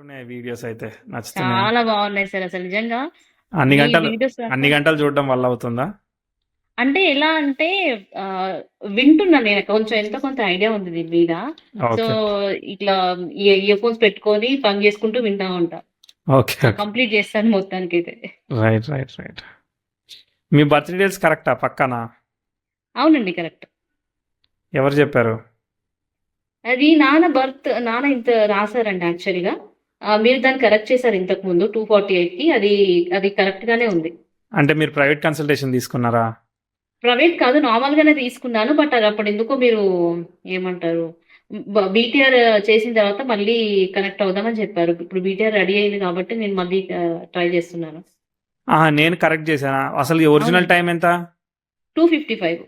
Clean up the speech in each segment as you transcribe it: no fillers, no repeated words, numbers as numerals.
ఉన్నాయి వీడియోస్ అయితే నచ్చుతున్నాయి. చాలా బాగున్నాయి సార్ అసలు నిజంగా. అన్ని మీ గంటలు వీడియోస్ అన్ని గంటలు చూడడం వల్ల అవుతుందా? అంటే ఎలా అంటే ఆ, వింటున్నా నేను కొంచెం ఎంతో కొంత ఐడియా ఉంది దీని మీద. So okay. ఇట్లా ఇయర్ ఫోన్స్ పెట్టుకొని పని చేసుకుంటూ వింటా ఉంటా. ఓకే. ఓకే. కంప్లీట్ చేస్తాను మొత్తానికి అయితే. Right, right, right. మీ బర్త్ డీటెయిల్స్ కరెక్టా పక్కానా? అవునండి కరెక్ట్. ఎవరు చెప్పారు? అది నాన్న ఇంత రాశారండి యాక్చువల్గా. మీరు దాన్ని కరెక్ట్ చేశారు ఇంతకు ముందు 248కి. అది అది కరెక్ట్ గానే ఉంది. అంటే మీరు ప్రైవేట్ కన్సల్టేషన్ తీసుకున్నారా? ప్రైవేట్ కాదు, నార్మల్ గానే తీసుకున్నాను. బట్ అది అప్పుడు ఎందుకో మీరు ఏమంటారు, బీటీఆర్ చేసిన తర్వాత మళ్ళీ కనెక్ట్ అవుదామని చెప్పారు. ఇప్పుడు బీటీఆర్ రెడీ అయింది కాబట్టి నేను మళ్ళీ ట్రై చేస్తున్నాను. నేను కరెక్ట్ చేశానా? అసలు ఈ ఒరిజినల్ అవునండి, టైం ఎంత? 255.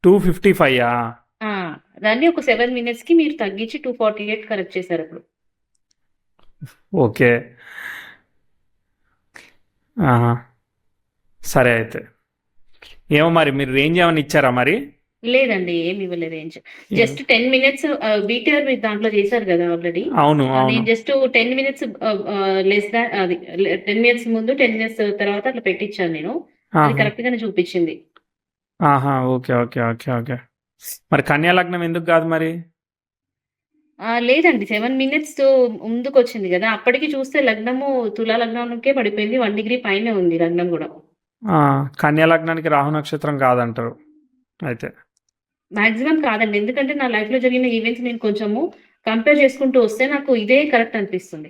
2:55. దాన్ని ఒక 7 minutes కి మీరు తగ్గించి 248 కరెక్ట్ చేశారు ఇప్పుడు. ఓకే. ఆహా. సరే అయితే. ఏమో మరి మీరు రేంజ్ ఏమైనా ఇచ్చారా మరి? లేదండి, ఏమి ఇవ్వలేదు రేంజ్. Just 10 minutes. బీటీఆర్ మీరు దాంట్లో చేశారు కదా ఆల్రెడీ. అవును, అవును. నేను జస్ట్ 10 minutes లెస్ దాన్ అది 10 minutes ముందు 10 minutes తర్వాత అట్లా పెట్టించాను నేను. అది ఆహా. కరెక్ట్ గానే చూపించింది. ఆహా. Okay, okay, okay, okay. మరి కన్యా లగ్నం ఎందుకు కాదు మరి? లేదండి, 7 minutes ముందుకు వచ్చింది కదా, అప్పటికి చూస్తే లగ్నము తులా లగ్నానికే పడిపోయింది. 1 degree పైనే ఉంది లగ్నం కూడా. కన్యా లగ్నానికి రాహు నక్షత్రం కాదంటారు అయితే. మాక్సిమం కాదండి, ఎందుకంటే నా లైఫ్ లో జరిగిన ఈవెంట్స్ నేను కొంచెము కంపేర్ చేసుకుంటూ వస్తే నాకు ఇదే కరెక్ట్ అనిపిస్తుంది.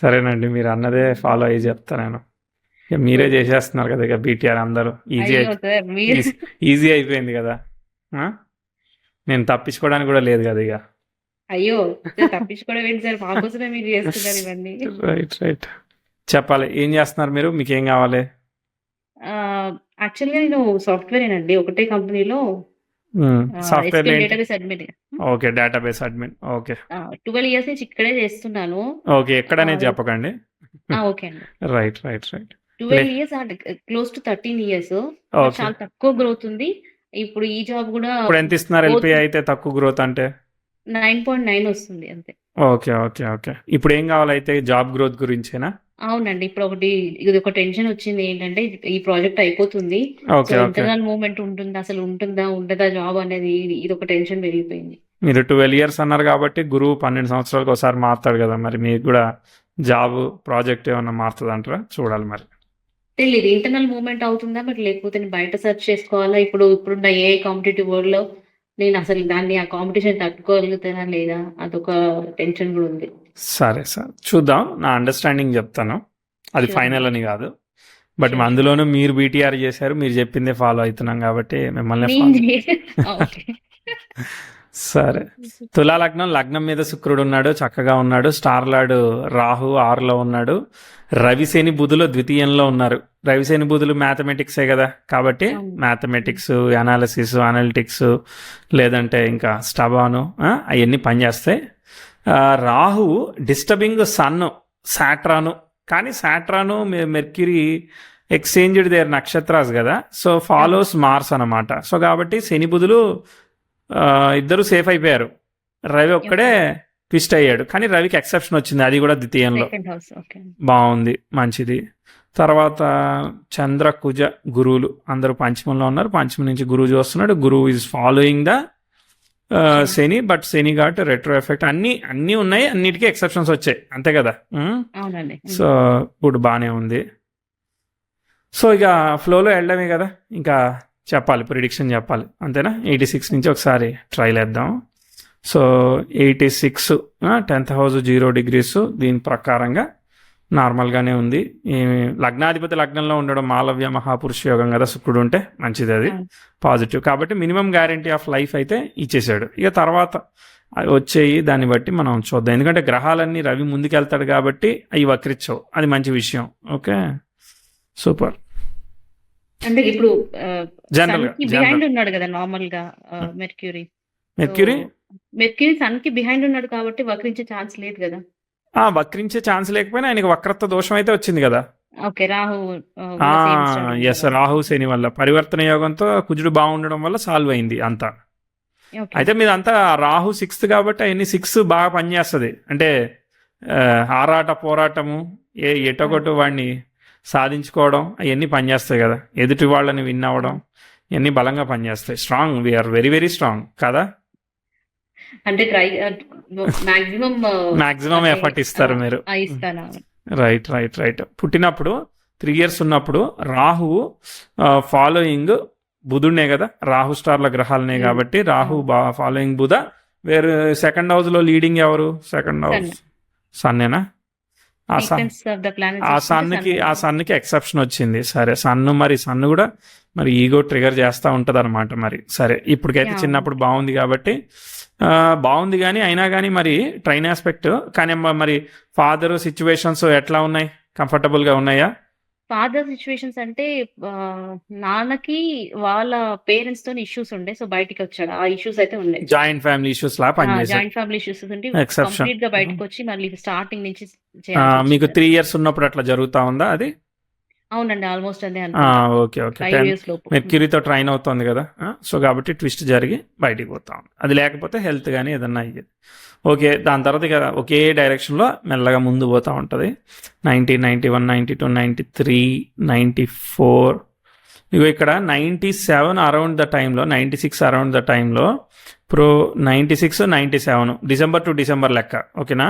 సరేనండి, మీరు అన్నదే ఫాలో అయ్యి చెప్తా నేను. ఇక మీరే చేసేస్తున్నారు కదా, ఇక బీటీఆర్ అందరూ ఈజీ అయ్యో సార్ మీరు. ఈజీ అయిపోయింది కదా. ఆ? నేను తప్పించుకోవడానికి కూడా లేదు కదా ఇక. అయ్యో సార్, తప్పించుకోవడం ఏంటి సార్, మాకోసమే మీరు చేస్తున్నారు ఇవన్నీ. Right, right. చెప్పాలి, ఏం చేస్తున్నారు మీరు? మీకు ఏం కావాలి? యాక్చువల్గా నేను సాఫ్ట్వేర్ ఒకటే కంపెనీలో సాఫ్ట్వేర్ ఎస్క్యూఎల్ ఏంటి? Database admin. Okay, database admin. Okay. 12 years నుంచి ఇక్కడే చేస్తున్నాను. ఓకే, ఎక్కడనేది చెప్పకండి. ఓకే అండి. Right, right, right. 12 years and close to 13 years. Okay. చాలా తక్కువ గ్రోత్ ఉంది. ఇప్పుడు ఈ జాబ్ కూడా ఇప్పుడు ఎంత ఇస్తున్నారు ఎల్పిఐ అయితే తక్కువ గ్రోత్ అంటే? 9.9 వస్తుంది అంతే. Okay, okay, okay. ఇప్పుడు ఏం కావాలైతే జాబ్ గ్రోత్ గురించేనా? అవునండి, ఇప్పుడు ఇది ఒక టెన్షన్ వచ్చింది ఏంటంటే, ఈ ప్రాజెక్ట్ అయిపోతుంది. So okay, okay. Internal movement ఉంటుందా, అసలు ఉంటుందా ఉండదా జాబ్ అనేది, ఇది ఒక టెన్షన్ పెరిగిపోయింది. మీరు 12 years అన్నారు కాబట్టి గురువు 12 సంవత్సరాలకు ఒకసారి మారుతాడు కదా, మరి మీకు కూడా జాబ్ ప్రాజెక్ట్ ఏమన్నా మారుతుంది అంటారా? చూడాలి మరి. తెలీదు ఇంటర్నల్ మూవ్మెంట్ అవుతుందా, మరి లేకపోతే నేను బయట సెర్చ్ చేసుకోవాలా. ఇప్పుడున్న ఏ కాంపిటేటివ్ వరల్డ్ లో నేను అసలు దాన్ని ఆ కాంపిటీషన్ తట్టుకోగలుగుతానా లేదా, అదొక టెన్షన్ కూడా ఉంది. సరే సార్, చూద్దాం. నా అండర్స్టాండింగ్ చెప్తాను, అది Sure. ఫైనల్ అని కాదు. But Sure. అందులోనూ మీరు బీటీఆర్ చేశారు, మీరు చెప్పిందే ఫాలో అవుతున్నాం కాబట్టి మిమ్మల్ని ఓకే. సరే. తులా లగ్నం, లగ్నం మీద శుక్రుడు ఉన్నాడు, చక్కగా ఉన్నాడు. స్టార్ లార్డ్ రాహు 6లో ఉన్నాడు. రవిశని బుధులు ద్వితీయంలో ఉన్నారు. రవిశని బుధులు మ్యాథమెటిక్సే కదా, కాబట్టి అవును. మ్యాథమెటిక్స్, అనాలిసిస్, అనలిటిక్స్, లేదంటే ఇంకా స్టబాను అవన్నీ పనిచేస్తాయి. Rahu disturbing Sun, Saturn. కానీ సాట్రాను మెర్క్యూరీ ఎక్స్చేంజ్డ్ దేర్ నక్షత్రాస్ కదా, సో ఫాలోస్ మార్స్ అనమాట. సో కాబట్టి శని బుధులు ఇద్దరు సేఫ్ అయిపోయారు. రవి ఒక్కడే ట్విస్ట్ అయ్యాడు, కానీ రవికి ఎక్సెప్షన్ వచ్చింది, అది కూడా ద్వితీయంలో. Second house. ఓకే. బాగుంది, మంచిది. తర్వాత చంద్ర, కుజ, గురువులు అందరూ పంచమంలో ఉన్నారు. పంచమం నుంచి గురువు చూస్తున్నాడు. గురువు is following the Shani, but Shani ghat retro effect అన్నీ ఉన్నాయి, అన్నిటికీ ఎక్సెప్షన్స్ వచ్చాయి, అంతే కదా. అవునండి. సో ఇప్పుడు బాగానే ఉంది. సో ఇక ఫ్లోలో వెళ్ళడమే కదా, ఇంకా చెప్పాలి, ప్రిడిక్షన్ చెప్పాలి, అంతేనా? 86 నుంచి ఒకసారి ట్రైల్ వేద్దాం. సో 86 10th house 0 degrees, దీని ప్రకారంగా నార్మల్గానే ఉంది. లగ్నాధిపతి లగ్నంలో ఉండడం మాలవ్య మహాపురుష యోగం కదా, శుక్రుడు ఉంటే మంచిది, అది పాజిటివ్. కాబట్టి మినిమం గ్యారంటీ ఆఫ్ లైఫ్ అయితే ఇచ్చేసాడు. ఇక తర్వాత వచ్చేయి దాన్ని బట్టి మనం చూద్దాం, ఎందుకంటే గ్రహాలన్నీ రవి ముందుకెళ్తాడు కాబట్టి అవి వక్రించవు, అది మంచి విషయం. Okay, super. అంటే ఇప్పుడు జనరల్ బిహైండ్ ఉన్నాడు కదా నార్మల్ గా మెర్క్యూరీ. మెర్క్యూరీ సన్ కి బిహైండ్ ఉన్నాడు కాబట్టి వక్రించే ఛాన్స్ లేదు కదా. వక్రించే ఛాన్స్ లేకపోయినా ఆయనకి వక్రత్వ దోషం అయితే వచ్చింది కదా. ఓకే, రాహు. ఎస్, రాహు శని వల్ల పరివర్తన యోగంతో కుజుడు బాగుండడం వల్ల సాల్వ్ అయింది అంతా. ఓకే. అయితే మీదంతా రాహు 6th కాబట్టి అవన్నీ 6 బాగా పనిచేస్తుంది. అంటే ఆరాట పోరాటము ఎటొకటి వాడిని సాధించుకోవడం అవన్నీ పనిచేస్తాయి కదా, ఎదుటి వాళ్ళని విన్ అవ్వడం ఇవన్నీ బలంగా పనిచేస్తాయి. Strong, we are very very strong కదా. అంటే మాక్సిమం మాక్సిమం అంటే ఎఫర్ట్ ఇస్తారు మీరు. ఇస్తాను. Right right right. పుట్టినప్పుడు 3 years ఉన్నప్పుడు రాహువు ఫాలోయింగ్ బుధుడినే కదా, రాహు స్టార్ల గ్రహాలనే కాబట్టి రాహు ఫాలోయింగ్ బుధ. వేరే సెకండ్ హౌస్ లో లీడింగ్ ఎవరు? సెకండ్ హౌస్ సన్నేనా? ఆ సన్కి ఎక్సెప్షన్ వచ్చింది. సరే, సన్ కూడా మరి ఈగో ట్రిగర్ చేస్తూ ఉంటుంది అనమాట. మరి సరే, ఇప్పటికైతే చిన్నప్పుడు బాగుంది కాబట్టి బాగుంది, కానీ అయినా కానీ మరి ట్రైన్ ఆస్పెక్ట్. కానీ మరి ఫాదర్ సిచ్యువేషన్స్ ఎట్లా ఉన్నాయి? కంఫర్టబుల్గా ఉన్నాయా? ఫాదర్ సిచ్యువేషన్స్ అంటే నాన్నకి వాళ్ళ పేరెంట్స్ తో ఇష్యూస్ ఉండే, సో బయటికి వచ్చాడు. ఆ ఇష్యూస్ అయితే ఉండే, జాయింట్ ఫ్యామిలీ ఇష్యూస్ లా పనిచేసాయి. జాయింట్ ఫ్యామిలీ ఇష్యూస్ ఉంటే ఎక్సెప్షన్. కంప్లీట్ గా బయటకు వచ్చి మళ్ళీ స్టార్టింగ్ నుంచి మీకు 3 years ఉన్నప్పుడు అట్లా జరుగుతా ఉందా అది? అవునండి, ఆల్మోస్ట్ అదే. Okay okay. మెర్క్యూరీతో ట్రైన్ అవుతుంది కదా, సో కాబట్టి ట్విస్ట్ జరిగి బయటికి పోతా ఉంది. అది లేకపోతే హెల్త్ కానీ ఏదన్నా అయ్యేది. ఓకే, దాని తర్వాత ఇక ఒకే డైరెక్షన్లో మెల్లగా ముందు పోతూ ఉంటుంది. 1991, 92, 93, 94. ఇగో ఇక్కడ 97 అరౌండ్ ద టైంలో, 96 అరౌండ్ ద టైంలో 96, 97 డిసెంబర్ టు డిసెంబర్ లెక్క. ఓకేనా?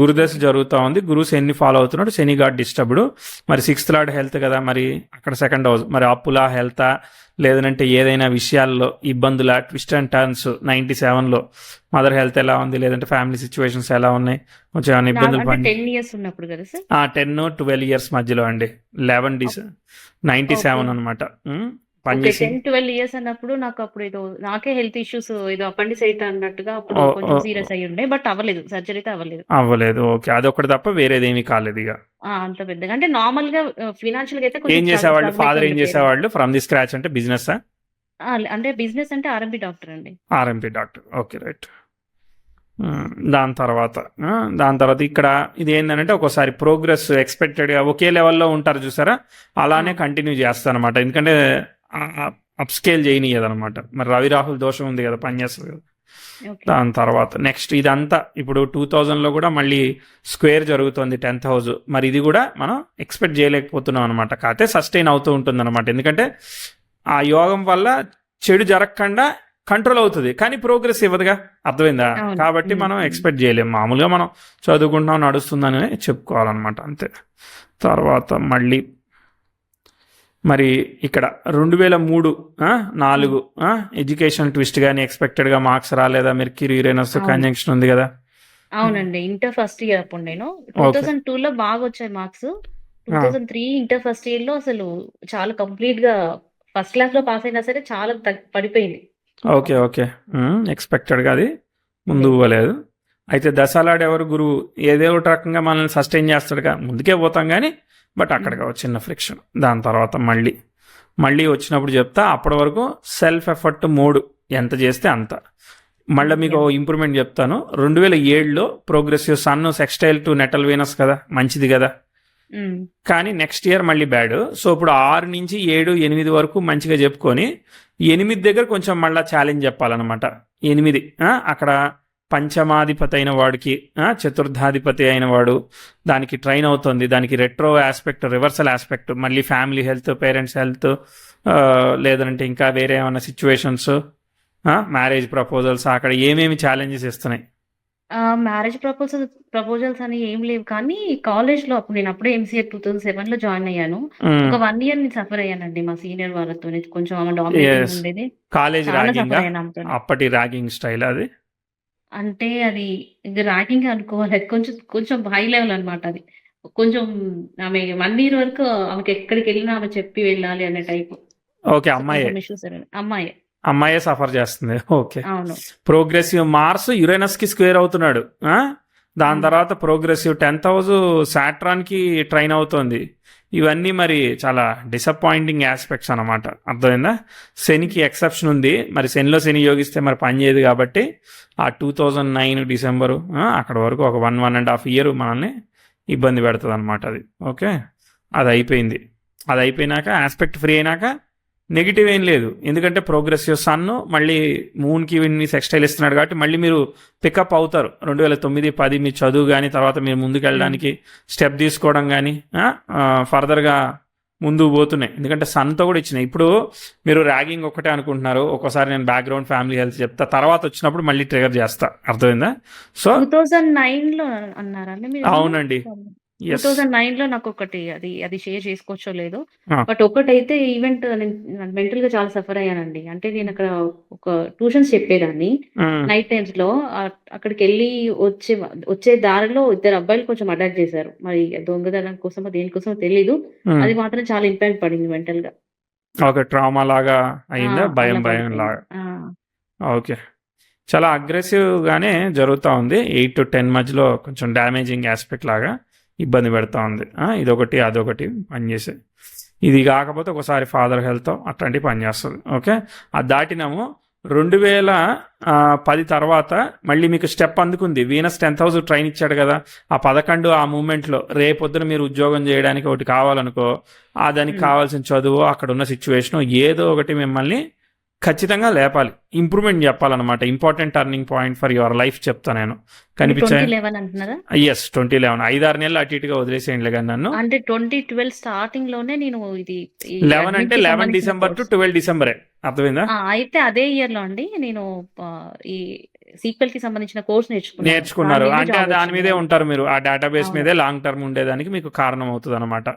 గురుదశ జరుగుతూ ఉంది. గురువు శని ఫాలో అవుతున్నాడు. శని గాడ్ డిస్టర్బ్డ్. మరి 6th లార్డ్ హెల్త్ కదా, మరి అక్కడ సెకండ్ హౌస్. మరి అప్పులా హెల్తా, లేదంటే ఏదైనా విషయాల్లో ఇబ్బందుల ట్విస్ట్ అండ్ టర్న్స్ 97లో మదర్ హెల్త్ ఎలా ఉంది, లేదంటే ఫ్యామిలీ సిచ్యువేషన్స్ ఎలా ఉన్నాయి, కొంచెం ఏమైనా ఇబ్బందులు 10 years ఉన్నప్పుడు కదా సార్? 10-12 years మధ్యలో అండి. 97 అనమాట. 10-12 years అన్నప్పుడు నాకు అప్పుడు ఏదో నాకే హెల్త్ ఇష్యూస్, ఏదో అపెండిసైట్ అన్నట్టుగా అప్పుడు కొంచెం సీరియస్ అయ్యి ఉండే, బట్ అవ్వలేదు, సర్జరీ అయితే అవ్వలేదు. ఓకే, అదొకటి తప్ప వేరేది ఏమీ కాలేదు ఇక. అంత పెద్దగా అంటే నార్మల్ గా ఫినాన్షియల్ గా అయితే ఏం చేసేవాళ్ళు? ఫాదర్ ఏం చేసేవాళ్ళు ఫ్రమ్ ది స్క్రాచ్? అంటే బిజినెస్ అంటే బిజినెస్ అంటే ఆర్ఎంపీ డాక్టర్ అండి. RMP doctor, okay right. దాని తర్వాత ఇక్కడ ఇది ఏంటంటే ఒక్కోసారి ప్రోగ్రెస్ ఎక్స్పెక్టెడ్గా ఒకే లెవెల్లో ఉంటారు చూసారా, అలానే కంటిన్యూ చేస్తారనమాట. ఎందుకంటే అప్ స్కేల్ చేయనీయదనమాట. మరి రవి రాహుల్ దోషం ఉంది కదా, పనిచేస్తుంది కదా. దాని తర్వాత నెక్స్ట్ ఇదంతా ఇప్పుడు 2000లో కూడా మళ్ళీ స్క్వేర్ జరుగుతుంది 10th house. మరి ఇది కూడా మనం ఎక్స్పెక్ట్ చేయలేకపోతున్నాం అనమాట. కాకపోతే సస్టైన్ అవుతూ ఉంటుంది అనమాట. ఎందుకంటే ఆ యోగం వల్ల చెడు జరగకుండా కంట్రోల్ అవుతుంది, కానీ ప్రోగ్రెస్ ఇవ్వదుగా. అర్థమైందా? కాబట్టి మనం ఎక్స్పెక్ట్ చేయలేము. మామూలుగా మనం చదువుకుంటున్నాం, నడుస్తుందని చెప్పుకోవాలన్నమాట, అంతే. తర్వాత మళ్ళీ మరి ఇక్కడ 2003-4 ఎడ్యుకేషన్ ట్విస్ట్ కానీ ఎక్స్పెక్టెడ్గా మార్క్స్ రాలేదా? మెర్క్యూరీ యురేనస్ కంజంక్షన్ ఉంది కదా. అవునండి, ఇంటర్ ఫస్ట్ ఇయర్ అప్పుడు నేను 2002లో బాగా వచ్చాయి మార్క్స్. 2003 ఇంటర్ ఫస్ట్ ఇయర్ లో అసలు చాలా కంప్లీట్ గా ఫస్ట్ క్లాస్ లో పాస్ అయినా సరే చాలా పడిపోయింది. ఓకే ఓకే, ఎక్స్పెక్టెడ్గా అది ముందు పోలేదు. అయితే దశాలాడ్ ఎవరు? గురువు ఏదో ఒక రకంగా మనల్ని సస్టైన్ చేస్తాడుగా, ముందుకే పోతాం కానీ బట్ అక్కడికి ఒక చిన్న ఫ్రిక్షన్. దాని తర్వాత మళ్ళీ వచ్చినప్పుడు చెప్తా. అప్పటి వరకు సెల్ఫ్ ఎఫర్ట్ మోడ్ ఎంత చేస్తే అంత. మళ్ళీ మీకు ఇంప్రూవ్మెంట్ చెప్తాను. 2007లో progressive Sun sextile to natal Venus కదా, మంచిది కదా. కానీ నెక్స్ట్ ఇయర్ మళ్ళీ బ్యాడ్. సో ఇప్పుడు 6 నుంచి 7, 8 వరకు మంచిగా చెప్పుకొని 8 దగ్గర కొంచెం మళ్ళీ ఛాలెంజ్ చెప్పాలన్నమాట. 8 అక్కడ పంచమాధిపతి అయిన వాడికి చతుర్థాధిపతి అయిన వాడు దానికి ట్రైన్ అవుతుంది. దానికి రెట్రో ఆస్పెక్ట్, రివర్సల్ ఆస్పెక్ట్, మళ్ళీ ఫ్యామిలీ హెల్త్, పేరెంట్స్ హెల్త్, లేదంటే ఇంకా వేరే ఏమైనా సిచ్యువేషన్స్, మ్యారేజ్ ప్రపోజల్స్, అక్కడ ఏమేమి ఛాలెంజెస్ ఇస్తున్నాయి? మ్యారేజ్ ప్రపోజల్స్ అని ఏం లేవు, కానీ కాలేజ్ లో అప్పుడు నేను అప్పుడే MCA 2007లో జాయిన్ అయ్యాను. ఒక 1 year నేను సఫర్ అయ్యానండి మా సీనియర్ వాళ్ళతో. కొంచెం ఆమె డామినేటింగ్ ఉండేది. కాలేజ్ చాలా ర్యాగింగ్, సఫర్ అయ్యాను ఆమెతో. అప్పటి ర్యాగింగ్ స్టైల్ అది. అంటే అది ర్యాగింగ్ అనుకోవాలి, కొంచెం హై లెవెల్ అనమాట అది. కొంచెం ఆమె 1 year వరకు ఆమెకి ఎక్కడికి వెళ్ళినా ఆమె చెప్పి వెళ్ళాలి అనే టైప్. ఓకే, అమ్మాయే సఫర్ చేస్తుంది. ఓకే, ప్రోగ్రెసివ్ మార్స్ యురేనస్ కి స్క్వేర్ అవుతున్నాడు. దాని తర్వాత ప్రోగ్రెసివ్ 10th house సాట్రాన్ కి ట్రైన్ అవుతుంది. ఇవన్నీ మరి చాలా డిసప్పాయింటింగ్ ఆస్పెక్ట్స్ అనమాట. అర్థమైందా? శనికి ఎక్సెప్షన్ ఉంది. మరి శనిలో శని యోగిస్తే మరి పని చేయదు కాబట్టి ఆ 2009 డిసెంబరు అక్కడ వరకు ఒక 1.5 year మనల్ని ఇబ్బంది పెడుతుంది అనమాట అది. ఓకే, అది అయిపోయింది. అది అయిపోయినాక ఆస్పెక్ట్ ఫ్రీ అయినాక నెగిటివ్ ఏం లేదు, ఎందుకంటే ప్రోగ్రెసివ్ సన్ మళ్ళీ మూన్కి వీడిని సెక్స్టైల్ ఇస్తున్నాడు కాబట్టి మళ్ళీ మీరు పికప్ అవుతారు 2009-10 మీ చదువు కానీ తర్వాత మీరు ముందుకు వెళ్ళడానికి స్టెప్ తీసుకోవడం కానీ ఫర్దర్గా ముందుకు పోతున్నాయి. ఎందుకంటే సన్తో కూడా ఇచ్చినాయి. ఇప్పుడు మీరు ర్యాగింగ్ ఒకటే అనుకుంటున్నారు, ఒక్కోసారి నేను బ్యాక్గ్రౌండ్ ఫ్యామిలీ హెల్త్ చెప్తా, తర్వాత వచ్చినప్పుడు మళ్ళీ ట్రిగర్ చేస్తా, అర్థమైందా? సో 2009లో అన్నారండి మీరు? అవునండి. ఎస్ 2009లో నాకు ఒకటి అది షేర్ చేసుకోవచ్చో లేదో, బట్ ఒకటైతే ఈవెంట్ మెంటల్ గా చాలా సఫర్ అయ్యానండి. అంటే నేను అక్కడ ఒక ట్యూషన్స్ చెప్పేదాన్ని నైట్ టైమ్స్ లో. అక్కడికి వెళ్ళి వచ్చే దారిలో 2 అబ్బాయిలు కొంచెం అటాక్ చేశారు. మరి దొంగతనం కోసమో దేనికోసమో తెలీదు, అది మాత్రం చాలా ఇంపాక్ట్ పడింది మెంటల్ గా. ఒక ట్రామా లాగా అయిందా, అలా భయం పడిపోయింది. లాగా? ఓకే, చాలా అగ్రెసివ్గానే జరుగుతూ ఉంది. 8 to 10 మధ్యలో కొంచెం డ్యామేజింగ్ ఆస్పెక్ట్ లాగా ఇబ్బంది పెడతా ఉంది. ఇదొకటి అదొకటి పనిచేసే. ఇది కాకపోతే ఒకసారి ఫాదర్ హెల్త్ అట్లాంటివి పనిచేస్తుంది. ఓకే, అది దాటినాము. 2010 తర్వాత మళ్ళీ మీకు స్టెప్ అందుకుంది. వీనస్ 10th house ట్రైన్ ఇచ్చాడు కదా, ఆ 11 ఆ మూమెంట్లో రేపొద్దున మీరు ఉద్యోగం చేయడానికి ఒకటి కావాలనుకో, దానికి కావాల్సిన చదువు, అక్కడ ఉన్న సిచ్యువేషను ఏదో ఒకటి మిమ్మల్ని ఖచ్చితంగా లేపాలి, ఇంప్రూవ్మెంట్ చెప్పాలన్నమాట. Important turning point for your life చెప్తా నేను. కనిపించాయి 2011 అంటున్నారా? ఎస్ 2011, 5-6 నెలలు అటు ఇటుగా వదిలేసేయండి కానీ నన్ను. అంటే 2012 స్టార్టింగ్ లోనే నేను ఇది 11 అంటే 11 December to 12 December, అర్థమైందా? అయితే అదే ఇయర్ లో అండి నేను ఈ సీక్వెల్ కి సంబంధించిన కోర్స్ నేర్చుకున్నారు అంటే దాని మీదే ఉంటారు మీరు, ఆ డేటాబేస్ మీదే లాంగ్ టర్మ్ ఉండేదానికి మీకు కారణం అవుతుంది అనమాట.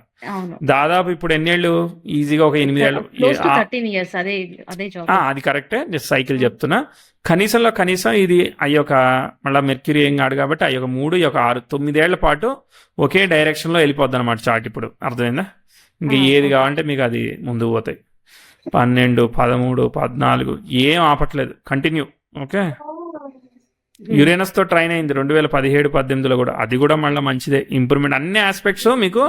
దాదాపు ఇప్పుడు ఎన్నేళ్ళు? ఈజీగా ఒక 8 ఏళ్ళు. 13 years అదే జాబ్. అది కరెక్టే, జస్ట్ సైకిల్ చెప్తున్నా. కనీసంలో కనీసం ఇది అయ్యొక మళ్ళీ మెర్క్యూరీ ఏం కాదు కాబట్టి అయ్యొక 3, 6, 9 ఏళ్ల పాటు ఒకే డైరెక్షన్లో వెళ్ళిపోద్ది అనమాట చార్ట్. ఇప్పుడు అర్థమైందా? ఇంక ఏది కావాలంటే మీకు అది ముందుకు పోతాయి. 12, 13, 14 ఏం ఆపట్లేదు, కంటిన్యూ. ఓకే, యురేనస్తో ట్రైన్ అయింది 2017-18లో కూడా, అది కూడా మళ్ళీ మంచిదే, ఇంప్రూవ్మెంట్. అన్ని ఆస్పెక్ట్స్ మీకు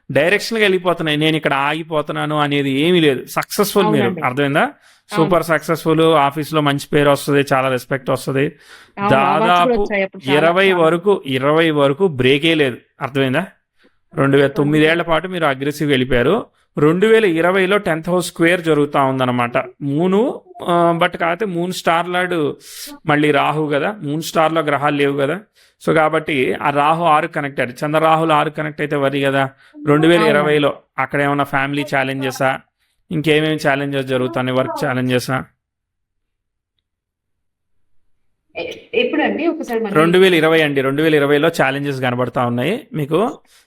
డైరెక్షన్గా వెళ్ళిపోతున్నాయి. నేను ఇక్కడ ఆగిపోతున్నాను అనేది ఏమీ లేదు, సక్సెస్ఫుల్ మీరు, అర్థమైందా? సూపర్ సక్సెస్ఫుల్, ఆఫీస్లో మంచి పేరు వస్తుంది, చాలా రెస్పెక్ట్ వస్తుంది. దాదాపు 20 వరకు బ్రేకే లేదు, అర్థమైందా? 9 ఏళ్ల పాటు మీరు అగ్రెసివ్గా వెళ్ళిపోయారు. 2020లో 10th house స్క్వేర్ జరుగుతూ ఉందన్నమాట. బట్ కాకపోతే మూన్ స్టార్ లార్డ్ మళ్ళీ రాహు కదా, మూన్ స్టార్లో గ్రహాలు లేవు కదా. సో కాబట్టి ఆ రాహు 6 కనెక్ట్ అయ్యారు. చంద్రరాహులు 6 కనెక్ట్ అయితే వరి కదా. 2020లో అక్కడ ఏమన్నా ఫ్యామిలీ ఛాలెంజెసా, ఇంకేమేమి ఛాలెంజెస్ జరుగుతాయి, వర్క్ ఛాలెంజెసా? ఎప్పుడండి ఒకసారి 2020 అండి. 2020లో ఛాలెంజెస్ కనబడతా ఉన్నాయి మీకు.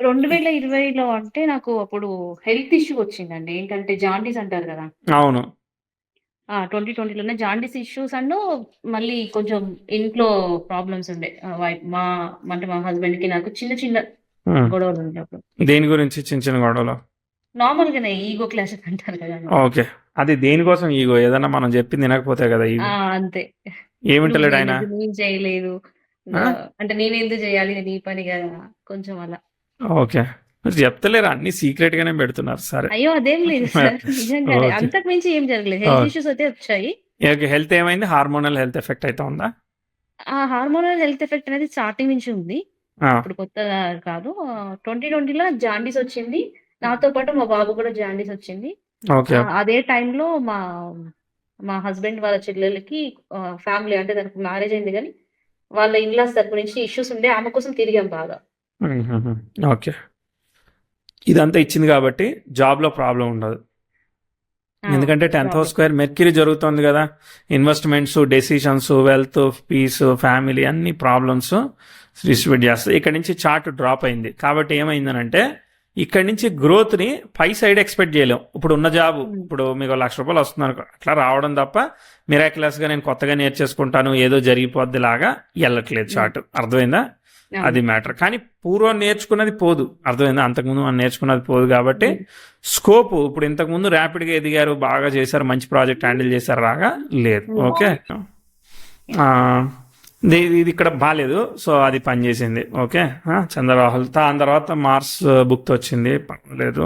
2020లో అంటే నాకు అప్పుడు హెల్త్ ఇష్యూ వచ్చిందండి. ఏంటంటే జాండీస్ అంటారు కదా. అవును, 2020లోనే జాండీస్ ఇష్యూస్ అండ్ మళ్ళీ కొంచెం ఇంట్లో ప్రాబ్లమ్స్ ఉండే. మా హస్బెండ్ కి నాకు చిన్న చిన్న గొడవలు ఉండే అప్పుడు. దేని గురించి చిన్న చిన్న గొడవలు? నార్మల్ గానే ఈగో క్లాష్ అంటారు కదా. ఓకే, అది దేనికోసం ఈగో? ఏదన్నా మనం చెప్పింది వినకపోతే కదా ఈగో. అంతే. ఏమింటలేడు ఆయన? నేను చేయలేదు అంటే నేను ఎందుకు చేయాలి, నీ పని కదా, కొంచెం అలా. ఓకే, చెప్తలేరు, అన్ని సీక్రెట్ గానే పెడుతున్నారు. సరే, అయ్యో అదేం లేదు సార్, నిజంగానే అంతకు మించి ఏం జరగలేదు. హెల్త్ ఇష్యూస్ అయితే వచ్చాయి. హెల్త్ ఏమైంది? హార్మోనల్ హెల్త్ ఎఫెక్ట్ అయితే ఉందా? హార్మోనల్ హెల్త్ ఎఫెక్ట్ అనేది స్టార్టింగ్ నుంచి ఉంది, ఇప్పుడు కొత్తగా కాదు. 2020లో జాండీస్ వచ్చింది, నాతో పాటు మా బాబు కూడా జాండీస్ వచ్చింది. అదే టైంలో మా హస్బెండ్ వాళ్ళ చెల్లెలకి ఫ్యామిలీ అంటే దానికి మ్యారేజ్ అయింది కానీ వాళ్ళ ఇన్లాస్ తరపు నుంచి ఇష్యూస్ ఉండే, ఆమె కోసం తిరిగాం బాగా. ఓకే, ఇదంతా ఇచ్చింది కాబట్టి జాబ్లో ప్రాబ్లం ఉండదు. ఎందుకంటే 10th house స్క్వేర్ మెర్క్యూరీ జరుగుతుంది కదా. Investments, decisions, wealth, peace, family అన్ని ప్రాబ్లమ్స్ డిస్ట్రిబ్యూట్ చేస్తుంది. ఇక్కడ నుంచి చార్ట్ డ్రాప్ అయింది కాబట్టి ఏమైందనంటే ఇక్కడి నుంచి గ్రోత్ని పై సైడ్ ఎక్స్పెక్ట్ చేయలేం. ఇప్పుడు ఉన్న జాబ్, ఇప్పుడు మీకు 1,00,000 రూపాయలు వస్తున్నారు, అట్లా రావడం తప్ప మిరాక్యులస్గా నేను కొత్తగా నేర్చేసుకుంటాను ఏదో జరిగిపోద్ది లాగా వెళ్ళట్లేదు చార్ట్, అర్థమైందా? అది మ్యాటర్. కానీ పూర్వం నేర్చుకున్నది పోదు, అర్థమైందా? అంతకుముందు మనం నేర్చుకున్నది పోదు కాబట్టి స్కోప్ ఇప్పుడు ఇంతకుముందు ర్యాపిడ్గా ఎదిగారు, బాగా చేశారు, మంచి ప్రాజెక్ట్ హ్యాండిల్ చేశారు, రాగా లేదు. ఓకే, ఇది ఇక్కడ బాగాలేదు, సో అది పనిచేసింది. ఓకే, చంద్రరాహుల్ దాని తర్వాత మార్స్ బుక్ వచ్చింది, పర్లేదు.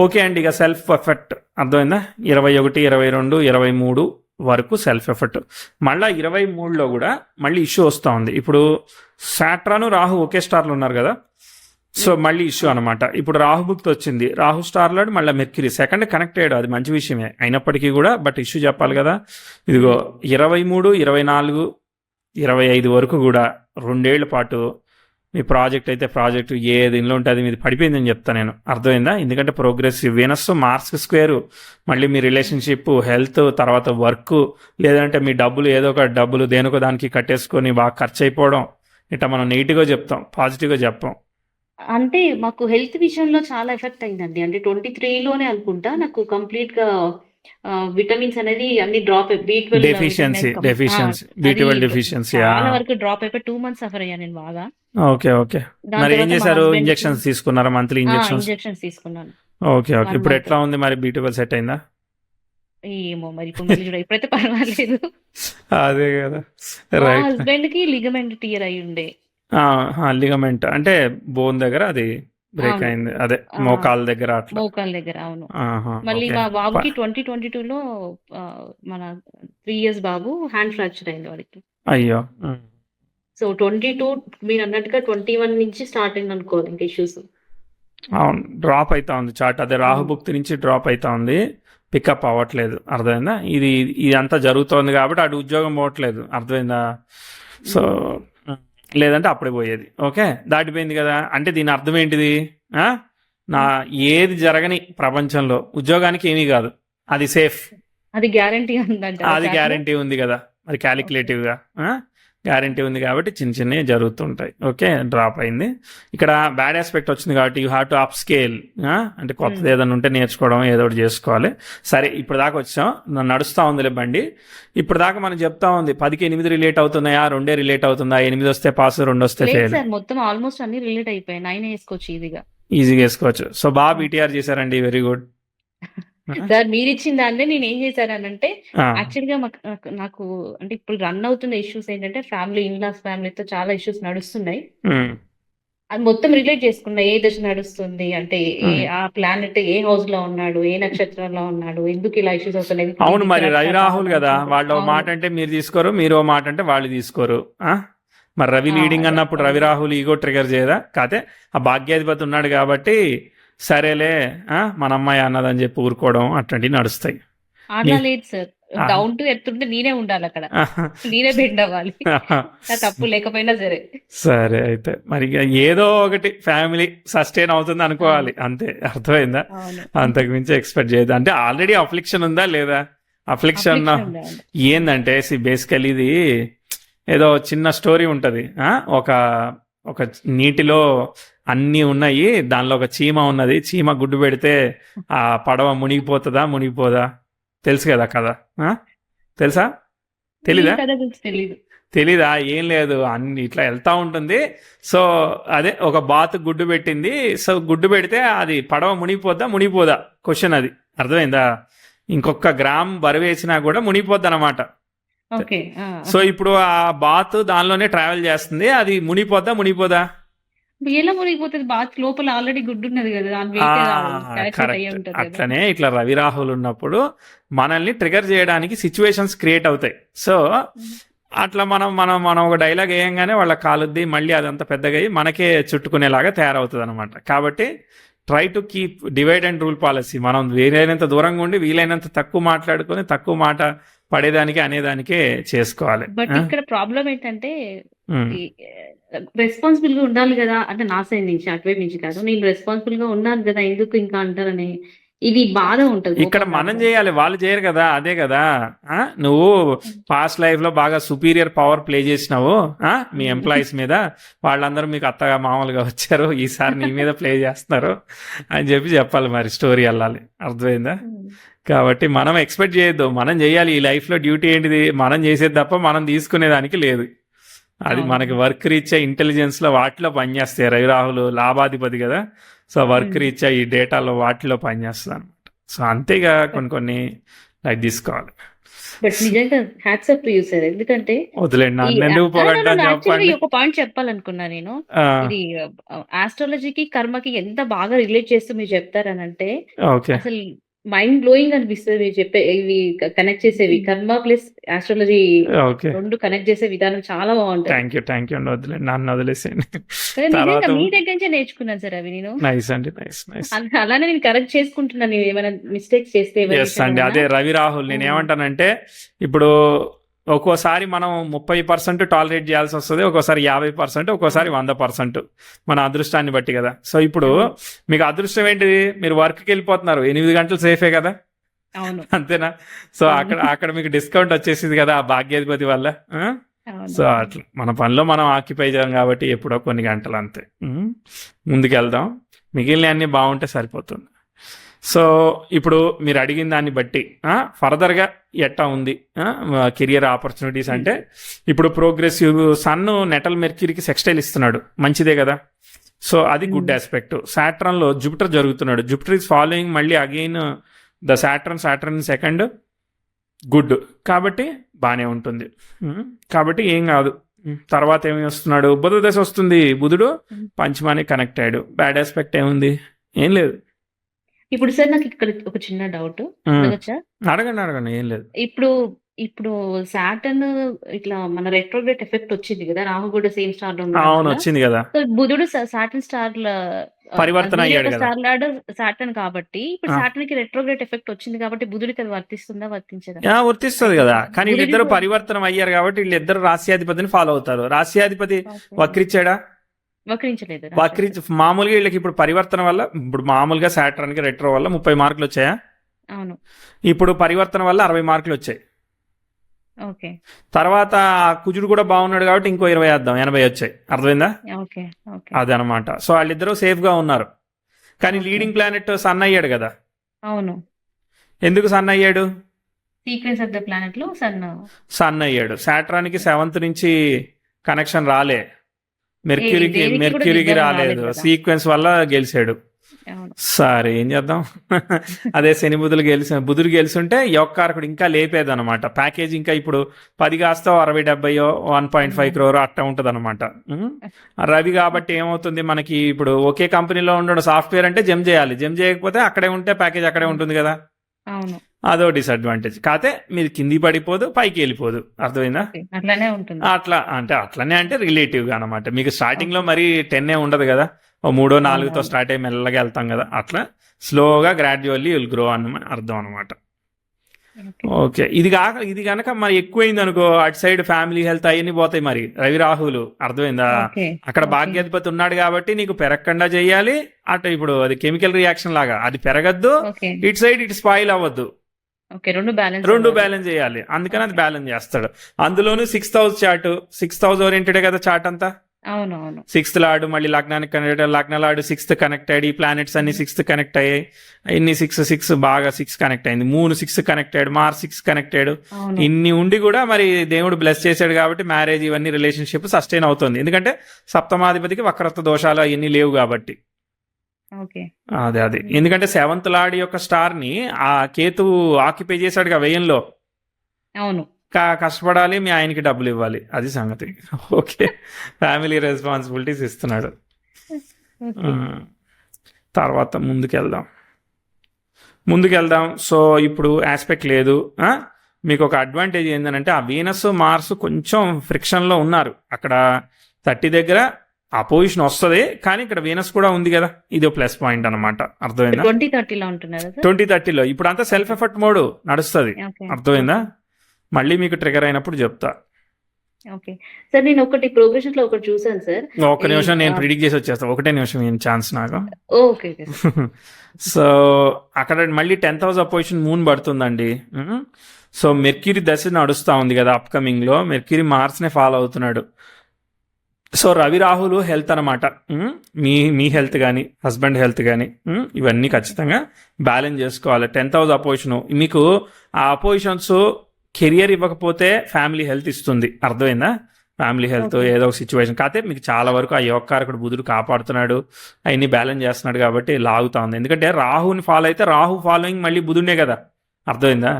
ఓకే అండి, ఇక సెల్ఫ్ ఎఫెక్ట్ అర్థమైందా? 21, 22, 23 వరకు సెల్ఫ్ ఎఫెక్ట్. మళ్ళీ 23లో కూడా మళ్ళీ ఇష్యూ వస్తూ ఉంది. ఇప్పుడు సాట్రాను రాహు ఒకే స్టార్లో ఉన్నారు కదా. సో మళ్ళీ ఇష్యూ అనమాట. ఇప్పుడు రాహుభుక్తి వచ్చింది, రాహు స్టార్లో మళ్ళీ మెర్క్యూరీ సెకండ్ కనెక్ట్ అయ్యాడు, అది మంచి విషయమే అయినప్పటికీ కూడా, బట్ ఇష్యూ చెప్పాలి కదా. ఇదిగో 23, 24, 25 వరకు కూడా 2 ఏళ్ల పాటు మీ ప్రాజెక్ట్ అయితే ప్రాజెక్టు ఏ దీనిలో ఉంటే అది మీది పడిపోయిందని చెప్తాను నేను. అర్థమైందా? ఎందుకంటే ప్రోగ్రెసివ్ వీనస్ మార్క్స్ స్క్వేర్, మళ్ళీ మీ రిలేషన్షిప్, హెల్త్, తర్వాత వర్క్, లేదంటే మీ డబ్బులు ఏదో ఒక డబ్బులు దేనికో దానికి కట్టేసుకొని బాగా ఖర్చు అయిపోవడం, ఇట్లా మనం నెగిటివ్గా చెప్తాం, పాజిటివ్గా చెప్పాం. అంటే మాకు హెల్త్ విషయంలో చాలా ఎఫెక్ట్ అయిందండి. అంటే 23లోనే అనుకుంటా నాకు కంప్లీట్‌గా విటమిన్స్ అనేది అన్ని drop B12 deficiency vitamin deficiency అది B12 డెఫిషియన్సీ. చాలా వరకు డ్రాప్ అయిపోయి 2 మంత్స్ సఫర్ అయ్యాను నేను బాగా. Okay okay. దాని మరి ఏం తర్వాత మా చేశారు? హస్బెండ్‌కి ఇంజెక్షన్స్ తీసుకున్నారా? Monthly injections? ఇంజెక్షన్స్ తీసుకున్నాను ఓకే ఓకే. 1 ఇప్పుడు మంత్. ఎట్లా ఉంది మరి? B12 సెట్ అయిందా? ఏమో మరి ఇప్పుడు మళ్ళీ చూడ ఇప్పుడైతే పర్వాలేదు. అదే కదా, మా రైట్. హస్బెండ్‌కి లిగమెంట్ టియర్ అయి ఉండే. లిగమెంట్ అంటే బోన్ దగ్గర అది బ్రేక్ అవును. అయింది, అదే ఆ! మోకాల దగ్గర అట్లా. మోకాళ్ళ దగ్గర అవును. ఆహా, మళ్ళీ ఓకే. మా బాబుకి 2022లో మన 3 ఇయర్స్ బాబు హ్యాండ్ ఫ్రాక్చర్ అయింది వాడికి. అయ్యో. సో 22 మీరన్నట్టుగా 21 నుంచి స్టార్ట్ అయింది అనుకోవాలి ఇంక ఇష్యూస్. అవును, డ్రాప్ అవుతా ఉంది చార్ట్, అదే హ్మ్. రాహుభుక్తి నుంచి డ్రాప్ అవుతా ఉంది, పికప్ అవ్వట్లేదు. అర్థమైందా? ఇదంతా జరుగుతోంది కాబట్టి అటు ఉద్యోగం పోవట్లేదు. అర్థమైందా? సో లేదంటే అప్పుడే పోయేది. ఓకే, దాటిపోయింది కదా. అంటే దీని అర్థం ఏంటిది? ఆ? నా ఏది జరగని ప్రపంచంలో ఉద్యోగానికి ఏమీ కాదు, అది సేఫ్, అది గ్యారంటీ ఉందంటారా అది చాట్‌లో? గ్యారంటీ ఉంది కదా, అది ఓకే. క్యాలిక్యులేటివ్గా గ్యారంటీ ఉంది కాబట్టి చిన్న చిన్నవి జరుగుతుంటాయి. ఓకే, డ్రాప్ అయింది. ఇక్కడ బ్యాడ్ ఆస్పెక్ట్ వచ్చింది కాబట్టి you have to up scale, అంటే కొత్తది హ్మ్. ఏదైనా ఉంటే నేర్చుకోవడం, ఏదో ఒకటి చేసుకోవాలి. సరే, ఇప్పుడు దాకా వచ్చాం, నడుస్తూ ఉందిలే బండి. ఇప్పుడు దాకా మనం చెప్తా ఉంది 10కి 8 రిలేట్ అవుతున్నాయా, 2 రిలేట్ అవుతుందా, 8 వస్తే పాస్, 2 వస్తే లేదు ఫెయిల్, సార్ మొత్తం ఆల్మోస్ట్ అన్ని రిలేట్ అయిపోయాయి. 9 ఏసుకోవచ్చు ఈజీగా. ఈజీగా వేసుకోవచ్చు. సో బాగా ఆ! బీటీఆర్ చేశారండి, వెరీ గుడ్. సార్ మీరిచ్చిన దాన్నే నేనేం చేశాననంటే యాక్చువల్‌గా నాకు అంటే ఇప్పుడు రన్ అవుతున్న ఇష్యూస్ ఏంటంటే ఫ్యామిలీ ఇన్‌లాస్ ఫ్యామిలీతో చాలా ఇష్యూస్ నడుస్తున్నాయి. అది మొత్తం రిలేట్ చేసుకున్నా. ఏ దశ నడుస్తుంది? అంటే ఆ ప్లానెట్ ఏ హౌస్‌లో ఉన్నాడు? ఏ నక్షత్రంలో ఉన్నాడు? ఎందుకు ఇలా ఇష్యూస్ అవుతున్నాయి? ఎందుకు అవును, టీవీ మరి కనెక్ట్ రవి రాహుల్ కదా, కావాలనుకుంటున్నా వాళ్ళు ఓ అవును. మాట అంటే మీరు తీసుకోరు, మీరు ఓ మాట అంటే వాళ్ళు తీసుకోరు. మరి రవి లీడింగ్ అదే. అన్నప్పుడు రవి రాహుల్ ఈగో ట్రిగర్ చేయదా? కాతే ఆ భాగ్యాధిపతి ఉన్నాడు కాబట్టి సరేలే, మన అమ్మాయి అన్నదని చెప్పి ఊరుకోవడం అట్లాంటివి నడుస్తాయి. అట్లా లేదు సార్. ఆ, డౌన్ టు ఎర్త్ ఉంటే నేనే ఉండాలక్కడ. నేనే బెండ్ అవ్వాలి. నా తప్పు లేకపోయినా సరే. సరే, అయితే మరి ఇక ఏదో ఒకటి ఫ్యామిలీ సస్టైన్ అవుతుంది అనుకోవాలి, అవును. అంతే. అర్థమైందా? అవును. అంతకు మించి ఎక్స్పెక్ట్ చేయదు. అంటే ఆల్రెడీ అఫ్లిక్షన్ ఉందా లేదా? అఫ్లిక్షన్ అఫ్లిక్షన్ ఉండే. అవును. ఏందంటే బేసికలీ ఇది ఏదో చిన్న స్టోరీ ఉంటుంది. ఒక ఒక నీటిలో అన్నీ ఉన్నాయి, దానిలో ఒక చీమ ఉన్నది, చీమ గుడ్డు పెడితే ఆ పడవ మునిగిపోతుందా మునిగిపోదా? తెలుసు కదా కదా, తెలుసా? ఈ తెలీదా? కథ గురించి తెలీదు. తెలీదా? ఏం లేదు, అన్ని ఇట్లా వెళ్తా ఉంటుంది. సో అదే ఒక బాతు గుడ్డు పెట్టింది, సో గుడ్డు పెడితే అది పడవ మునిగిపోద్దా మునిగిపోదా క్వశ్చన్ అది. అర్థమైందా? ఇంకొక గ్రామ్ బరువు వేసినా కూడా మునిగిపోద్ది అనమాట. ఓకే. ఆ! సో ఇప్పుడు ఆ బాత్ దానిలోనే ట్రావెల్ చేస్తుంది, అది మునిగిపోద్దా మునిగిపోదా? ఎలా మునిగిపోతది? బాత్ లోపల ఆల్రెడీ గుడ్డున్నది గదా! దాని వెయిట్ కాలిక్యులేట్ అయ్యే కరెక్ట్. ఉంటది గదా! అట్లనే ఇట్లా రవి రాహుల్ ఉన్నప్పుడు మనల్ని ట్రిగర్ చేయడానికి సిచ్యువేషన్స్ క్రియేట్ అవుతాయి. సో హ్మ్. అట్లా మనం మనం మనం ఒక డైలాగ్ వేయంగానే వాళ్ళ కాలుద్ది, మళ్ళీ అదంతా పెద్దగా అయ్యి మనకే చుట్టుకునేలాగా తయారవుతుంది అనమాట. కాబట్టి try to keep divide and rule policy. మనం వీలైనంత దూరంగా ఉండి వీలైనంత తక్కువ మాట్లాడుకొని తక్కువ మాట పడేదానికి అనేదానికే చేసుకోవాలి. బట్ ఇక్కడ ప్రాబ్లమ్ ఏంటంటే ఉమ్. ఈ రెస్పాన్సిబుల్‌గా ఉండాలి గదా! అంటే నా సైడ్ నుంచి అటువైపు నుంచి కాదు. నేను రెస్పాన్సిబుల్‌గా ఉన్నాను గదా! ఎందుకు ఇంకా అంటారని ఇది బాధ ఉంటది. ఇక్కడ కోపం మనం కాదు. చేయాలి, వాళ్ళు చేయరు కదా, అదే కదా. నువ్వు పాస్ట్ లైఫ్ లో బాగా సుపీరియర్ పవర్ ప్లే చేసినావు మీ హ్మ్. ఎంప్లాయీస్ మీద, వాళ్ళందరూ మీకు అత్తగా మామూలుగా వచ్చారు, ఈసారి నీ మీద ప్లే చేస్తున్నారు అని చెప్పాలి, మరి స్టోరీ వెళ్ళాలి. అర్థమైందా? హ్మ్. కాబట్టి మనం ఎక్స్పెక్ట్ చేయొద్దు, మనం చేయాలి. ఈ లైఫ్లో డ్యూటీ ఏంటిది? మనం చేసేది తప్ప మనం తీసుకునేదానికి లేదు. అది మనకి అవును. వర్క్ రీత్యా ఇంటెలిజెన్స్లో వాటిలో పనిచేస్తాయి. రవి రాహుల్ లాభాధిపతి కదా, సో వర్క్ హ్మ్. రీత్యా ఈ డేటాలో వాటిలో పనిచేస్తుంది అనమాట. సో అంతేగా కొన్ని లైట్ తీసుకోవాలి. బట్ నిజంగా hats off to you sir. ఎందుకంటే వదిలేండి, ఈ నన్ను ఎందుకు పొగడ్డాన్ని యాక్చువల్‌గా చెప్పండి. ఒక పాయింట్ చెప్పాలనుకున్నా నేను. ఆ, ఇది ఆస్ట్రాలజీకి, కర్మకి ఎంత బాగా రిలేట్ చేస్తూ మీరు చెప్తారనంటే ఓకే. అసలు మైండ్ బ్లోయింగ్ అనిపిస్తది మీరు చెప్పే ఇవి కనెక్ట్ చేసేవి. కర్మ ప్లస్ ఆస్ట్రాలజీ ఓకే. 2 కనెక్ట్ చేసే విధానం చాలా బావుంటది. థ్యాంక్ యూ అండి. నన్ను వదిలేసేయండి. కానీ తర్వాత నిజంగా మీ దగ్గర నుంచే నేర్చుకున్నాను సార్ అవి నేను. నైస్ అండి. నైస్. అలానే నేను కరెక్ట్ చేసుకుంటున్నాను. ఏమైనా మిస్టేక్స్ చేస్తే ఎవరి ఎస్ అండి. విషయంలోనైనా. అదే రవి రాహుల్ హ్మ్. నేనేమంటానంటే ఇప్పుడు ఒక్కోసారి మనం 30% టాలరేట్ చేయాల్సి వస్తుంది, ఒక్కోసారి 50%, ఒక్కోసారి 100% మన అదృష్టాన్ని బట్టి కదా. సో ఇప్పుడు అవును. మీకు అదృష్టం ఏంటిది, మీరు వర్క్కి వెళ్ళిపోతున్నారు, 8 గంటలు సేఫే కదా, అవును. అంతేనా. సో అవును. అక్కడ మీకు డిస్కౌంట్ వచ్చేసింది కదా ఆ భాగ్యాధిపతి వల్ల. అవును. సో అట్లా మన పనిలో మనం ఆక్యుపై చేయం కాబట్టి ఎప్పుడో కొన్ని గంటలు అంతే. ముందుకెళ్దాం, మిగిలిన అన్ని బాగుంటే సరిపోతుంది. సో ఇప్పుడు మీరు అడిగిన దాన్ని బట్టి ఫర్దర్గా ఎట్టా ఉంది కెరియర్ ఆపర్చునిటీస్ అంటే, ఇప్పుడు ప్రోగ్రెసివ్ సన్ నెటల్ మెర్క్యూరీకి సెక్స్టైల్ ఇస్తున్నాడు, మంచిదే కదా. సో అది గుడ్ ఆస్పెక్ట్. సాట్రన్లో జూపిటర్ జరుగుతున్నాడు, జూపిటర్ ఈస్ ఫాలోయింగ్ మళ్ళీ again the Saturn second, good కాబట్టి బాగానే ఉంటుంది. కాబట్టి ఏం కాదు. తర్వాత ఏమి వస్తున్నాడు, బుధ దశ వస్తుంది, బుధుడు పంచమానికి కనెక్ట్ అయ్యాడు, బ్యాడ్ ఆస్పెక్ట్ ఏముంది, ఏం లేదు. ఇప్పుడు సార్ నాకు ఇక్కడ ఒక చిన్న డౌట్ అడగచ్చా? అడగండి, ఏం లేదు. ఇప్పుడు సాటర్న్ ఇట్లా మన రెట్రోగ్రేట్ ఎఫెక్ట్ వచ్చింది కదా, రాహు కూడా సేమ్ స్టార్ లో ఉండడం అవును వల్ల. వచ్చింది కదా, సో బుధుడు సాటర్న్ స్టార్ పరివర్తన అయ్యాడు కదా. స్టార్ లాడ్ సాటర్న్ కాబట్టి ఇప్పుడు ఆ. సాటర్న్ కి రెట్రోగ్రేట్ ఎఫెక్ట్ వచ్చింది కాబట్టి బుధుడికి అది వర్తిస్తుందా వర్తించదా? వర్తిస్తుంది కదా, కానీ బుధుడికి వీళ్ళిద్దరు కూడా- పరివర్తనం అయ్యారు కాబట్టి వీళ్ళిద్దరు రాశ్యాధిపతిని ఫాలో అవుతారు. రాశ్యాధిపతి వక్రిచ్చాడా? వక్రించలేదు. మామూలుగా వీళ్ళకి ఇప్పుడు పరివర్తన వల్ల, ఇప్పుడు మామూలుగా సాటర్న్ కి రెట్రో వల్ల 30 మార్కులు వచ్చాయా? అవును. ఇప్పుడు పరివర్తన వల్ల 60 మార్కులు వచ్చాయి. ఓకే. తర్వాత కుజుడు కూడా బాగున్నాడు కాబట్టి ఇంకో 20 వేద్దాం, 80 వచ్చాయి. అర్థమైందా? ఓకే. ఓకే. అదనమాట. సో వాళ్ళిద్దరూ సేఫ్ గా ఉన్నారు. కానీ Okay. లీడింగ్ ప్లానెట్ సన్ అయ్యాడు కదా. అవును. ఎందుకు సన్ అయ్యాడు? సీక్వెన్స్ ఆఫ్ ద ప్లానెట్ లో సన్ అయ్యాడు. సాట్రానికి 7th నుంచి కనెక్షన్ రాలే, దేనికి కూడా మెర్క్యూరీకి దిగ్బలం రాలేదు, రాలేదు కదా. సీక్వెన్స్ వల్ల గెలిచాడు. అవును. సరే ఏం చేద్దాం. అదే శని బుధుడు గెలిచుంటే యోగకారకుడు ఇంకా లేపేది అనమాట. ప్యాకేజ్ ఇంకా ఇప్పుడు 10 కాస్తో 60-70 1.5 crore అట్ట ఉంటుంది అనమాట. రవి కాబట్టి ఏమవుతుంది మనకి, ఇప్పుడు ఒకే కంపెనీలో ఉండడం సాఫ్ట్వేర్ అంటే జమ్ చేయాలి, జమ్ చేయకపోతే అక్కడే ఉంటే ప్యాకేజ్ అక్కడే ఉంటుంది కదా. అవును. అదో డిసడ్వాంటేజ్. కాకపోతే మీరు కింది పడిపోదు, పైకి వెళ్ళిపోదు. అర్థమైందా? ఓకే. అట్లానే ఉంటుంది. అట్లనే అంటే రిలేటివ్ గా అనమాట. మీకు స్టార్టింగ్ లో మరి 10 ఉండదు కదా, ఓ 3, 4తో స్టార్ట్ అయ్యి మెల్లగా వెళ్తాం కదా, అట్లా స్లోగా గ్రాడ్యువల్లీ విల్ గ్రో అని అర్థం అనమాట. ఓకే. ఓకే. ఇది కనుక మరి ఎక్కువైంది అనుకో, అటు సైడ్ ఫ్యామిలీ హెల్త్ అవన్నీ పోతాయి. మరి రవి రాహులు, అర్థమైందా? ఓకే. అక్కడ ఓకే. భాగ్యాధిపతి ఉన్నాడు కాబట్టి నీకు పెరగకుండా చేయాలి. అటు ఇప్పుడు అది కెమికల్ రియాక్షన్ లాగా, అది పెరగద్దు, ఓకే. ఇటు సైడ్ ఇటు స్పాయిల్ అవ్వద్దు, ఓకే. రెండు బ్యాలెన్స్ చేయాలి. అందుకని అది బ్యాలెన్స్ చేస్తాడు. అందులోనూ 6th house chart, 6th house ఓరియంటెడే కదా చార్ట్ అంతా. అవును. అవును. 6th లాడు మళ్ళీ లగ్నానికి కనెక్ట్, లగ్నలాడు 6th కనెక్ట్ అయ్యాడు, ఈ ప్లానెట్స్ అన్ని 6th కనెక్ట్ అయ్యాయి, ఇన్ని 6 బాగా 6 కనెక్ట్ అయింది, మూన్ 6 కనెక్ట్ అయ్యాడు, మార్స్ 6 కనెక్ట్ అయ్యాడు. అవును. ఇన్ని ఉండి కూడా మరి దేవుడు బ్లెస్ చేశాడు కాబట్టి మ్యారేజ్ ఇవన్నీ రిలేషన్షిప్ సస్టైన్ అవుతుంది. ఎందుకంటే సప్తమాధిపతికి వక్రత్వ దోషాలు అవన్నీ లేవు కాబట్టి. ఓకే. అదే ఎందుకంటే 7th లార్డ్ యొక్క స్టార్ ని ఆ కేతువు ఆక్యుపై చేశాడుగా వ్యయంలో. అవును. కష్టపడాలి, మీ ఆయనకి డబ్బులు ఇవ్వాలి, అది సంగతి. ఓకే, ఫ్యామిలీ రెస్పాన్సిబిలిటీస్ ఇస్తున్నాడు. ఓకే. తర్వాత ముందుకెళ్దాం. సో ఇప్పుడు ఆస్పెక్ట్ లేదు. మీకు ఒక అడ్వాంటేజ్ ఏంటంటే ఆ వీనస్ మార్స్ కొంచెం ఫ్రిక్షన్లో ఉన్నారు. అక్కడ 30 దగ్గర అపోజిషన్ వస్తుంది, కానీ ఇక్కడ వీనస్ కూడా ఉంది కదా, ఇది ప్లస్ పాయింట్ అనమాట. అర్థమైందా? 2030 ఉంటున్నారు 2030 ఇప్పుడు అంతా సెల్ఫ్ ఎఫర్ట్ మోడ్ నడుస్తుంది. అర్థమైందా? మళ్ళీ మీకు ట్రిగర్ అయినప్పుడు చెప్తా. ఓకే సార్, నేను ఒకటి ప్రోగ్రెషన్ లో ఒకటి చూసాను సార్. ఒక్క నిమిషం, నేను ప్రిడిక్ట్ చేసి వచ్చేస్తాను. ఒకటే నిమిషం ఏం ఛాన్స్ నాకు. ఓకే. సో అక్కడ మళ్ళీ 10th house అపోజిషన్ మూన్ పడుతుందండి. సో మెర్క్యూరీ దశ నడుస్తూ ఉంది కదా అప్కమింగ్ లో, మెర్క్యూరీ మార్స్నే ఫాలో అవుతున్నాడు. సో రవి రాహులు హెల్త్ అనమాట, మీ హెల్త్ కానీ హస్బెండ్ హెల్త్ కానీ ఇవన్నీ ఖచ్చితంగా బ్యాలెన్స్ చేసుకోవాలి. 10th house అపోజిషన్ మీకు, ఆ అపోజిషన్స్ కెరియర్ ఇవ్వకపోతే ఫ్యామిలీ హెల్త్ ఇస్తుంది. అర్థమైందా? ఫ్యామిలీ హెల్త్ ఏదో ఒక సిచ్యువేషన్. కాకపోతే మీకు చాలా వరకు ఆ యోగకారకుడు బుధుడు కాపాడుతున్నాడు, అవన్నీ బ్యాలెన్స్ చేస్తున్నాడు కాబట్టి లాగుతా ఉంది. ఎందుకంటే రాహుని ఫాలో అయితే రాహు ఫాలోయింగ్ మళ్ళీ బుధుడే కదా. అర్థమైందా?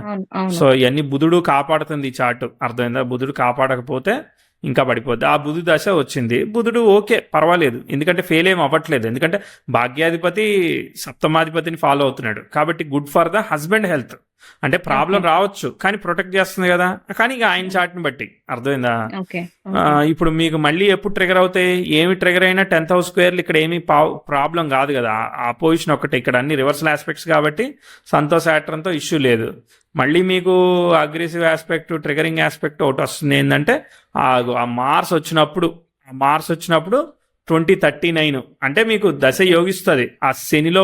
సో ఇవన్నీ బుధుడు కాపాడుతుంది ఈ చార్ట్. అర్థమైందా? బుధుడు కాపాడకపోతే ఇంకా పడిపోద్ది. ఆ బుధుడు దశ వచ్చింది, బుధుడు ఓకే పర్వాలేదు, ఎందుకంటే ఫెయిల్ ఏం అవ్వట్లేదు, ఎందుకంటే భాగ్యాధిపతి సప్తమాధిపతిని ఫాలో అవుతున్నాడు కాబట్టి good for the husband health. అంటే ప్రాబ్లం ఓకే. రావచ్చు కానీ ప్రొటెక్ట్ చేస్తుంది కదా, కానీ ఇక ఆయన చాట్ని బట్టి అర్థమైందా. ఓకే. ఆ, ఓకే. ఇప్పుడు మీకు మళ్ళీ ఎప్పుడు ట్రిగర్ అవుతాయి, ఏమి ట్రిగర్ అయినా 10th హౌస్ స్క్వేర్లు ఇక్కడ ఏమీ ప్రాబ్లం కాదు కదా, ఆ పొజిషన్ ఒకటి, ఇక్కడ అన్ని రివర్సల్ ఆస్పెక్ట్స్ కాబట్టి సంతోష్ సాటర్న్తో ఇష్యూ లేదు. మళ్ళీ మీకు అగ్రెసివ్ ఆస్పెక్ట్ ట్రిగరింగ్ ఆస్పెక్ట్ ఒకటి వస్తుంది ఏంటంటే ఆ ఆ మార్స్ వచ్చినప్పుడు 2039 అంటే మీకు దశ యోగిస్తుంది. ఆ శనిలో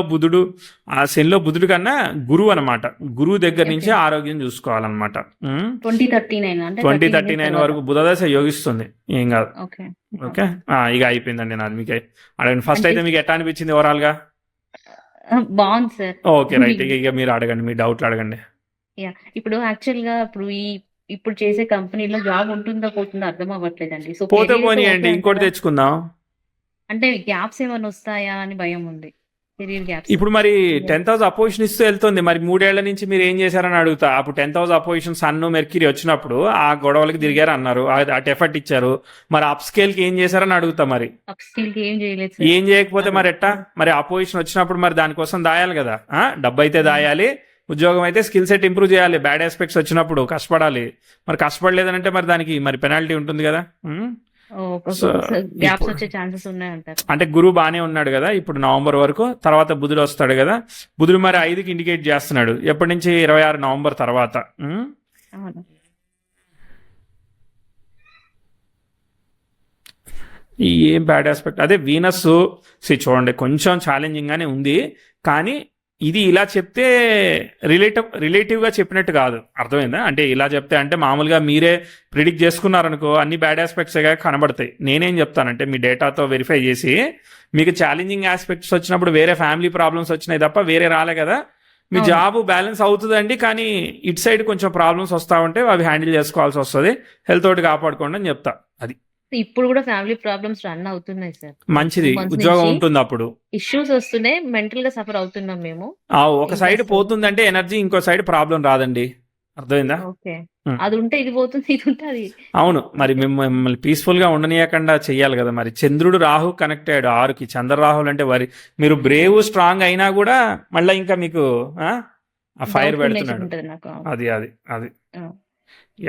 బుధుడు కన్నా గురువు అనమాట, గురువు దగ్గర నుంచి ఓకే. ఆరోగ్యం చూసుకోవాలన్నమాట. 2039 అంటే 30 years 2039 తర్వాత. వరకు బుధ దశ యోగిస్తుంది, ఏం కాదు. ఓకే. Okay, okay. ఇక అయిపోయిందండి నాది. మీకు అడగండి ఫస్ట్. అంటే అయితే మీకు ఎట్లా అనిపించింది ఓవరాల్గా? బాగుంది సార్. ఓకే రైట్, ఇక మీరు అడగండి, మీ డౌట్లు అడగండి. ఇప్పుడు యాక్చువల్గా ఇప్పుడు చేసే కంపెనీలో జాబ్ ఉంటుందా పోతుందా అర్థం అవ్వట్లేదండి. సో పోతే కెరీర్ అయితే పోనీయండి, ఓకే ఇంకోటి అంటారా? తెచ్చుకుందాం. అంటే గ్యాప్స్ ఏమైనా వస్తాయా అని భయం ఉంది, కెరీర్ గ్యాప్స్. ఇప్పుడు మరి 10th హౌస్ అపోజిషన్ ఇస్తూ వెళ్తుంది, మరి 3 ఏళ్ల నుంచి మీరు ఏం చేశారని అడుగుతా. అప్పుడు 10th house opposition sun mercury వచ్చినప్పుడు ఆ గొడవలకి తిరిగారు అన్నారు, అటు ఎఫర్ట్ ఇచ్చారు, మరి అప్ స్కేల్కి ఏం చేశారని అడుగుతా. మరి అప్ స్కిల్ కి ఏం చేయలేదు సార్. ఏం చేయకపోతే మరి ఎట్టా? మరి అపోజిషన్ వచ్చినప్పుడు మరి దానికోసం దాయాలి కదా, డబ్బు అయితే దాయాలి, ఉద్యోగం అయితే స్కిల్ సెట్ ఇంప్రూవ్ చేయాలి, బ్యాడ్ ఆస్పెక్ట్స్ వచ్చినప్పుడు కష్టపడాలి. మరి కష్టపడలేదనంటే మరి దానికి మరి పెనాల్టీ ఉంటుంది కదా. సో గ్యాప్స్ ఇప్పుడు వచ్చే ఛాన్సెస్ ఉన్నాయంటారు. అంటే గురువు బాగానే ఉన్నాడు కదా ఇప్పుడు నవంబర్ వరకు, తర్వాత బుధుడు వస్తాడు కదా, బుధుడు మరి 5కి ఇండికేట్ చేస్తున్నాడు ఎప్పటి నుంచి, 26 నవంబర్ తర్వాత. అవును. ఈ ఏం బ్యాడ్ ఆస్పెక్ట్ అదే వీనస్ చూడండి కొంచెం ఛాలెంజింగ్ గానే ఉంది, కానీ ఇది ఇలా చెప్తే రిలేటివ్గా చెప్పినట్టు కాదు, అర్థమైందా. అంటే ఇలా చెప్తే అంటే మామూలుగా మీరే ప్రిడిక్ట్ చేసుకున్నారనుకో అన్ని బ్యాడ్ ఆస్పెక్ట్స్గా కనబడతాయి. నేనేం చెప్తానంటే మీ డేటాతో వెరిఫై చేసి మీకు ఛాలెంజింగ్ ఆస్పెక్ట్స్ వచ్చినప్పుడు వేరే ఫ్యామిలీ ప్రాబ్లమ్స్ వచ్చినాయి తప్ప వేరే రాలే కదా, మీ అవును. జాబ్ బ్యాలెన్స్ అవుతుందండి, కానీ ఇటు సైడ్ కొంచెం ప్రాబ్లమ్స్ వస్తూ ఉంటే అవి హ్యాండిల్ చేసుకోవాల్సి వస్తుంది, హెల్త్ ఒకటి కాపాడుకోండి అని చెప్తా. అది ఇప్పుడు కూడా ఫ్యామిలీ ప్రాబ్లమ్స్ రన్ అవుతున్నాయి సార్. మంచిది, 2 months ఉద్యోగం నుంచి ఉంటుంది అప్పుడు. ఇష్యూస్ వస్తున్నాయి, మెంటల్ గా సఫర్ అవుతున్నాం మేము. ఒక ఇంకా సైడ్ పోతుందంటే ఎనర్జీ, ఇంకో సైడ్ ప్రాబ్లం రాదండి, అర్థమైందా. ఓకే. ఉం. అది ఉంటే ఇది పోతుంది, ఇది ఉంటే అది. అవును, మరి ఓకే. మిమ్మల్ని పీస్ఫుల్గా ఉండనీయకుండా చెయ్యాలి కదా. మరి చంద్రుడు రాహు కనెక్ట్ అయ్యాడు 6కి, చంద్ర రాహుల్ అంటే మీరు బ్రేవ్ స్ట్రాంగ్ అయినా కూడా మళ్ళీ ఇంకా మీకు ఆ ఫైర్ డౌట్ఫుల్ నేచర్ పెడుతున్నాడు. ఉంటది నాకు. అది అది అది ఆ,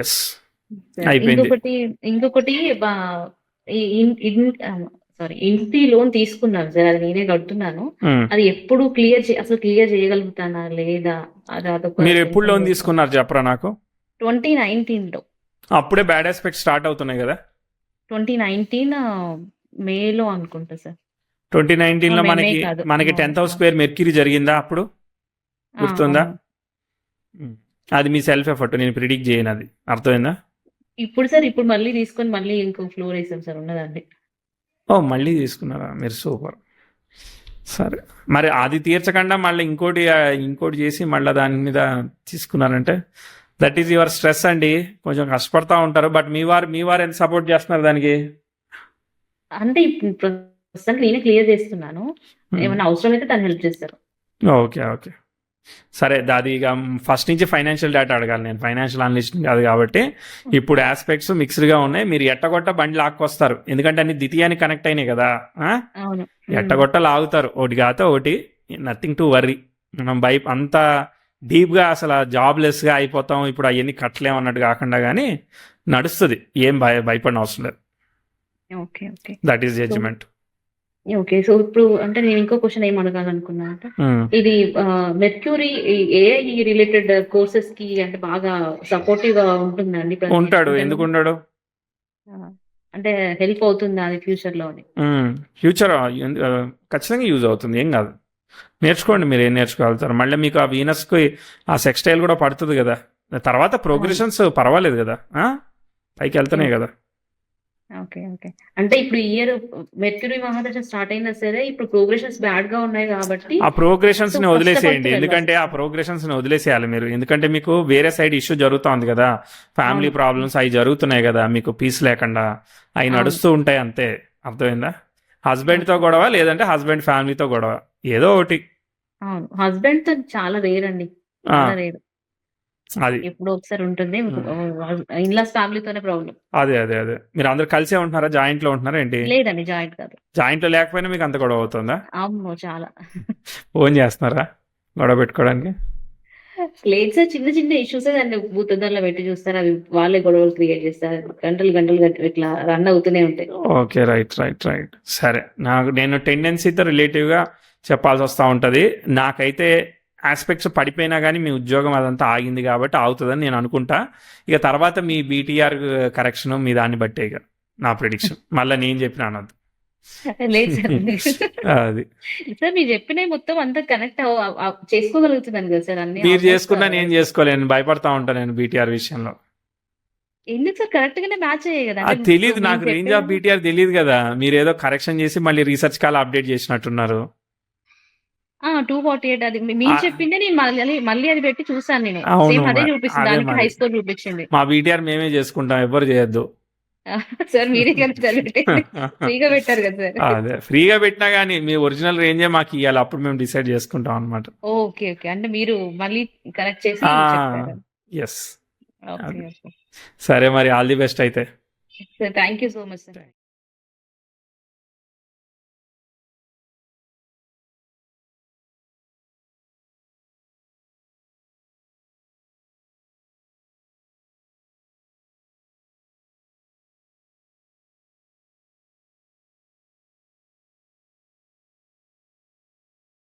ఎస్, సరే. అయిపోయింది. ఇంకొకటి సారీ, ఇంటి లోన్ తీసుకున్నాను సార్, అది నేనే కడుతున్నాను. ఉం. అది ఎప్పుడు అసలు క్లియర్ చేయగలుగుతానా లేదా, అది అదొక మీరు ఎప్పుడు టెన్షన్ లోన్ పడుతుంది. తీసుకున్నారు చెప్పరా నాకు? 2019లో అప్పుడే బ్యాడ్ ఆస్పెక్ట్ స్టార్ట్ అవుతున్నాయి కదా. 2019 మేలో అనుకుంటా సార్. 2019లో మే మనకి కాదు. మనకి 10th హౌస్ స్క్వేర్ మెర్క్యూరీ జరిగిందా అప్పుడు, గుర్తుందా? అవును. ఉం. అది మీ సెల్ఫ్ ఎఫర్ట్, నేను ప్రిడిక్ట్ చేయను, అది అర్థమైందా. ఇప్పుడు మళ్ళీ తీసుకొని మళ్ళీ ఇంకో ఫ్లోర్ వేసాం సార్, ఉన్నదండి. మళ్ళీ తీసుకున్నారా మీరు, సూపర్. సరే, మరి అది తీర్చకుండా మళ్ళీ ఇంకోటి చేసి మళ్ళీ దాని మీద తీసుకున్నారంటే దట్ ఈజ్ యువర్ స్ట్రెస్ అండి, కొంచెం కష్టపడతా ఉంటారు. బట్ మీ వారు ఎంత సపోర్ట్ చేస్తున్నారు దానికి? అంటే ఇప్పుడు ప్రస్తుతానికి నేనే క్లియర్ చేస్తున్నాను, ఏమైనా అవసరం అయితే తను హెల్ప్ చేస్తారు. ఓకే ఓకే, సరే. అది ఇక ఫస్ట్ నుంచి ఫైనాన్షియల్ డేటా అడగాలి, నేను ఫైనాన్షియల్ అనలిస్ట్ కాదు కాబట్టి. ఇప్పుడు ఆస్పెక్ట్స్ మిక్స్డ్గా ఉన్నాయి, మీరు ఎట్టగొట్ట బండి లాక్కొస్తారు, ఎందుకంటే అన్ని ద్వితీయానికి కనెక్ట్ అయినాయి కదా. అవును. ఎట్టగొట్ట లాగుతారు, ఒకటి కాతో ఒకటి, నథింగ్ టు వర్రీ. మనం అంత డీప్గా అసలు జాబ్లెస్గా అయిపోతాం ఇప్పుడు అవన్నీ కట్టలేమన్నట్టు కాకుండా కానీ నడుస్తుంది, ఏం భయపడిన అవసరం లేదు. Okay. Okay. That is judgement. Okay. So ఇప్పుడు అంటే నేను ఇంకో క్వశ్చన్ ఏం అడగాలనుకున్నా అంటే, ఇది మెర్క్యూరీ ఏఐ రిలేటెడ్ కోర్సెస్ కి అంటే బాగా సపోర్టివ్ గా ఉంటుందండి ఉంటాడు, ఎందుకు ఉండడు? అంటే హెల్ప్ అవుతుందా అది ఫ్యూచర్ లో అని? ఫ్యూచర్ ఖచ్చితంగా యూజ్ అవుతుంది, ఏం కాదు. నేర్చుకోండి, మీరు ఏం నేర్చుకోగలుగుతారు. మళ్ళీ మీకు ఆ వీనస్కి ఆ సెక్స్టైల్ కూడా పడుతుంది కదా, తర్వాత ప్రోగ్రెషన్స్ పర్వాలేదు కదా, పైకి వెళ్తున్నాయి కదా. ఓకే. ఓకే. అంటే ఇప్పుడు ఈ ఇయర్ మెర్క్యూరీ మహాదశ స్టార్ట్ అయినా సరే ఇప్పుడు ప్రోగ్రెషన్స్ బ్యాడ్ గా ఉన్నాయి కాబట్టి ఆ ప్రోగ్రెషన్స్ ని సో వదిలేసేయండి, కష్టపడుతున్నారు ఎందుకంటే ఆ ప్రోగ్రెషన్స్ ని వదిలేసేయాలి మీరు, ఎందుకంటే మీకు వేరే సైడ్ ఇష్యూ జరుగుతోంది కదా, ఫ్యామిలీ అవును. ప్రాబ్లమ్స్ అవి జరుగుతున్నాయి కదా, మీకు పీస్ లేకుండా అవి అవును. నడుస్తూ ఉంటాయి అంతే, అర్థమైందా. హస్బెండ్తో గొడవ, లేదంటే హస్బెండ్ ఫ్యామిలీతో గొడవ, ఏదో ఒకటి. అవును. హస్బెండ్ తో చాలా రేర్ అండి, ఆ, చాలా రేర్. అది. ఎప్పుడో ఒకసారి ఉంటుంది. హ్మ్. ఇన్‌లాస్ ఫ్యామిలీతోనే ప్రాబ్లమ్. అదే. మీరందరూ కలిసే ఉంటున్నారా? జాయింట్‌లో ఉంటున్నారా ఏంటి? లేదండి జాయింట్ కాదు. జాయింట్‌లో లేకపోయినా మీకు అంత గొడవ అవుతుందా? అమ్మో! చాలా. ఫోను చేస్తున్నారా గొడవ పెట్టుకోవడానికి? లేదు సార్. చిన్న చిన్న ఇష్యూసే దాన్ని భూతద్దంలో పెట్టి చూస్తారు. అవి వాళ్ళే గొడవలు క్రియేట్ చేస్తారు. గంటలు ఇట్లా రన్ అవుతూనే ఉంటాయి. ఓకే. రైట్. సరే. నేను టెండెన్సీతో రిలేటివ్‌గా చెప్పాల్సొస్తా ఉంటది. నాకైతే యాస్పెక్ట్స్ పడిపోయినా గానీ, మీ ఉద్యోగం అదంతా ఆగింది గాబట్టి ఆగుతదని నేను అనుకుంటా. ఇక తర్వాత మీ బీటీఆర్ కరెక్షను మీ దాన్ని బట్టే ఇగ నా ప్రిడిక్షన్. మళ్ళా నేను చెప్పినా అనొద్దు. లేదు సార్. అది. సార్ మీరు చెప్పినయి మొత్తం అంతా కనెక్ట్ చేసుకోగలుగుతున్నాను కదా సార్ అన్నీ మీరు ఆల్మోస్ట్. చేసుకున్నా నేను చేసుకోలేను. భయపడతా ఉంటా నేను బీటీఆర్ విషయంలో. ఎందుకు సార్ కరెక్ట్ గానే మ్యాచ్ అయ్యాయి కదా! అంటే అది ఇప్పుడు తెలీదు. మేము నాకు రేంజ్ ఆఫ్ చెప్పేవి బీటీఆర్ తెలీదు గదా! మీరేదో కరెక్షన్ చేసి మళ్ళీ రీసెర్చ్ కాల్ అప్డేట్ చేసినట్టున్నారు. 248 అది మీరు ఆ! చెప్పిందే నేను మళ్ళీ అది పెట్టి చూసాను నేను. అవును. సేమ్ అదే చూపిస్తుంది. అదే దానికి హై మరి. స్కోర్ చూపించింది. మా బీటీఆర్ మేమే చేసుకుంటాం. ఎవ్వరు చేయొద్దు. సార్ మీరే కదా సార్ పెట్టింది. ఫ్రీగా పెట్టారు కదా సార్. అదే. ఫ్రీగా పెట్టినా గానీ మీ ఒరిజినల్ రేంజే మాకియ్యాలి. అప్పుడు మేము డిసైడ్ చేసుకుంటాం అన్నమాట. ఓకే. అంటే మీరు మళ్ళీ కనెక్ట్ చేసి ఆ! చెప్తారా? యెస్. ఓకే. అది. సరే మరి ఆల్ ది బెస్ట్ అయితే. Sir thank you so much sir.